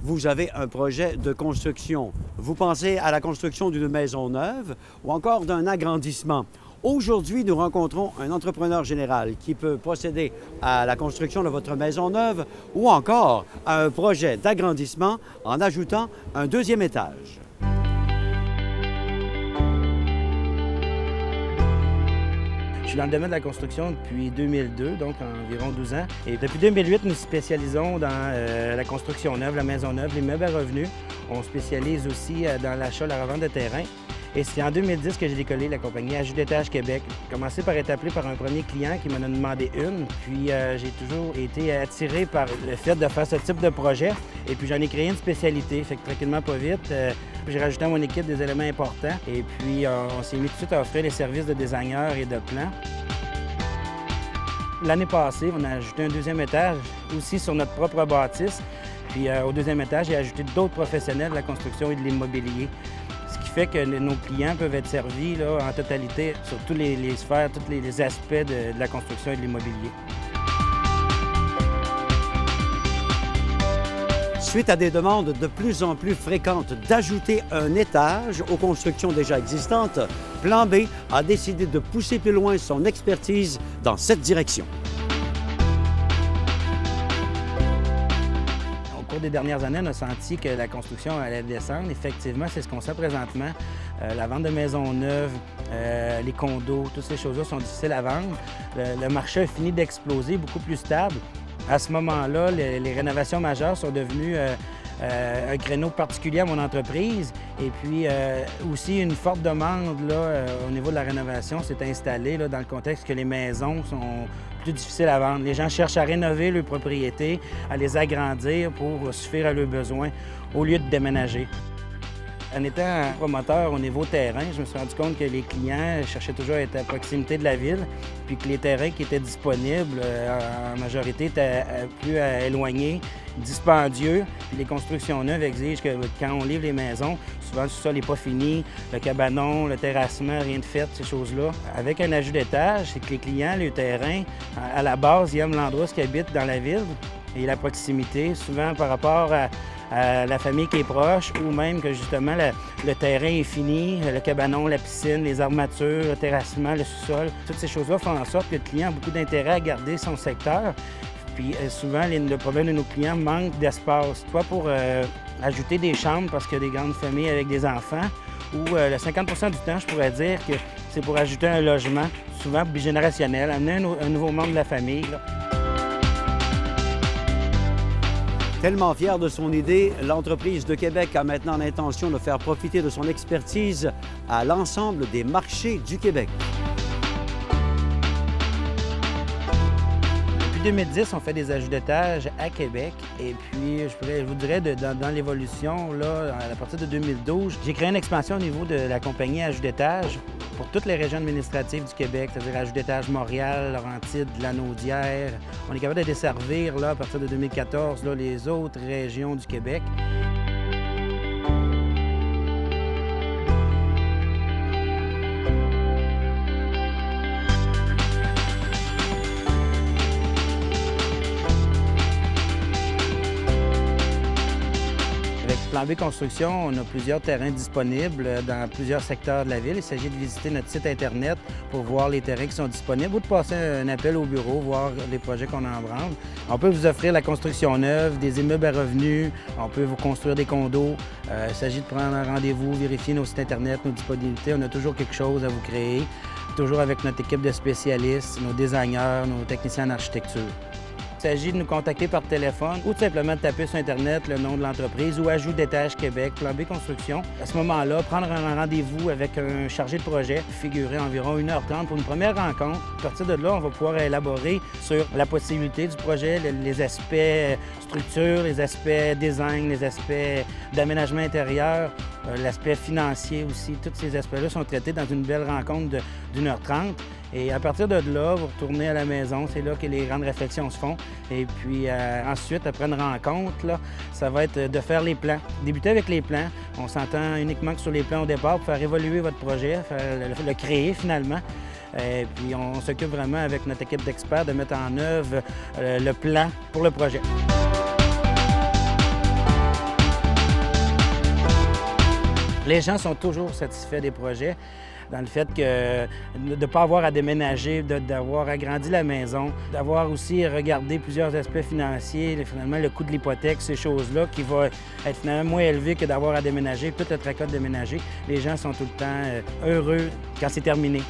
Vous avez un projet de construction. Vous pensez à la construction d'une maison neuve ou encore d'un agrandissement. Aujourd'hui, nous rencontrons un entrepreneur général qui peut procéder à la construction de votre maison neuve ou encore à un projet d'agrandissement en ajoutant un deuxième étage. Je suis dans le domaine de la construction depuis 2002, donc environ 12 ans. Et depuis 2008, nous spécialisons dans la construction neuve, la maison neuve, les meubles à revenus. On spécialise aussi dans l'achat et la revente de terrain. Et c'est en 2010 que j'ai décollé la compagnie Ajout d'étage Québec. J'ai commencé par être appelé par un premier client qui m'en a demandé une. Puis j'ai toujours été attiré par le fait de faire ce type de projet. Et puis j'en ai créé une spécialité. Fait que tranquillement, pas vite, j'ai rajouté à mon équipe des éléments importants. Et puis on s'est mis tout de suite à offrir les services de designer et de plan. L'année passée, on a ajouté un deuxième étage aussi sur notre propre bâtisse. Puis au deuxième étage, j'ai ajouté d'autres professionnels de la construction et de l'immobilier. Ce qui fait que nos clients peuvent être servis là, en totalité sur tous les sphères, tous les aspects de la construction et de l'immobilier. Suite à des demandes de plus en plus fréquentes d'ajouter un étage aux constructions déjà existantes, Plan B a décidé de pousser plus loin son expertise dans cette direction. Au cours des dernières années, on a senti que la construction allait descendre. Effectivement, c'est ce qu'on sait présentement. La vente de maisons neuves, les condos, toutes ces choses-là sont difficiles à vendre. Le marché a fini d'exploser, beaucoup plus stable. À ce moment-là, les rénovations majeures sont devenues un créneau particulier à mon entreprise. Et puis aussi, une forte demande là, au niveau de la rénovation s'est installée là, dans le contexte que les maisons sont plus difficiles à vendre. Les gens cherchent à rénover leurs propriétés, à les agrandir pour suffire à leurs besoins au lieu de déménager. En étant promoteur au niveau terrain, je me suis rendu compte que les clients cherchaient toujours à être à proximité de la ville, puis que les terrains qui étaient disponibles, en majorité, étaient plus éloignés, dispendieux. Puis les constructions neuves exigent que quand on livre les maisons, souvent le sol n'est pas fini, le cabanon, le terrassement, rien de fait, ces choses-là. Avec un ajout d'étage, c'est que les clients, le terrain, à la base, ils aiment l'endroit où ils habitent dans la ville et la proximité, souvent par rapport à la famille qui est proche ou même que justement le terrain est fini, le cabanon, la piscine, les armatures, le terrassement, le sous-sol. Toutes ces choses-là font en sorte que le client a beaucoup d'intérêt à garder son secteur. Puis souvent, le problème de nos clients manque d'espace, soit pour ajouter des chambres parce qu'il y a des grandes familles avec des enfants, ou le 50 du temps, je pourrais dire que c'est pour ajouter un logement, souvent bigénérationnel, amener un nouveau membre de la famille. Là. Tellement fier de son idée, l'entreprise de Québec a maintenant l'intention de faire profiter de son expertise à l'ensemble des marchés du Québec. Depuis 2010, on fait des ajouts d'étage à Québec. Et puis, je vous dirais, dans l'évolution, à partir de 2012, j'ai créé une expansion au niveau de la compagnie Ajout d'étage pour toutes les régions administratives du Québec, c'est-à-dire Ajout d'étage Montréal, Laurentides, Lanaudière. On est capable de desservir, là, à partir de 2014, là, les autres régions du Québec. Avec Plan B Construction, on a plusieurs terrains disponibles dans plusieurs secteurs de la ville. Il s'agit de visiter notre site Internet pour voir les terrains qui sont disponibles ou de passer un appel au bureau, voir les projets qu'on a en branle. On peut vous offrir la construction neuve, des immeubles à revenus, on peut vous construire des condos. Il s'agit de prendre un rendez-vous, vérifier nos sites Internet, nos disponibilités. On a toujours quelque chose à vous créer, toujours avec notre équipe de spécialistes, nos designers, nos techniciens en architecture. Il s'agit de nous contacter par téléphone ou tout simplement de taper sur Internet le nom de l'entreprise ou Ajout d'étage Québec, Plan B Construction. À ce moment-là, prendre un rendez-vous avec un chargé de projet, figurer environ 1h30 pour une première rencontre. À partir de là, on va pouvoir élaborer sur la possibilité du projet, les aspects structure, les aspects design, les aspects d'aménagement intérieur, l'aspect financier aussi. Tous ces aspects-là sont traités dans une belle rencontre d'1h30. Et à partir de là, vous retournez à la maison, c'est là que les grandes réflexions se font. Et puis ensuite, après une rencontre, là, ça va être de faire les plans. Débuter avec les plans. On s'entend uniquement que sur les plans au départ pour faire évoluer votre projet, le créer finalement. Et puis on s'occupe vraiment avec notre équipe d'experts de mettre en œuvre le plan pour le projet. Les gens sont toujours satisfaits des projets, dans le fait que de ne pas avoir à déménager, d'avoir agrandi la maison, d'avoir aussi regardé plusieurs aspects financiers, finalement le coût de l'hypothèque, ces choses-là, qui va être finalement moins élevé que d'avoir à déménager, tout le tracas de déménager. Les gens sont tout le temps heureux quand c'est terminé.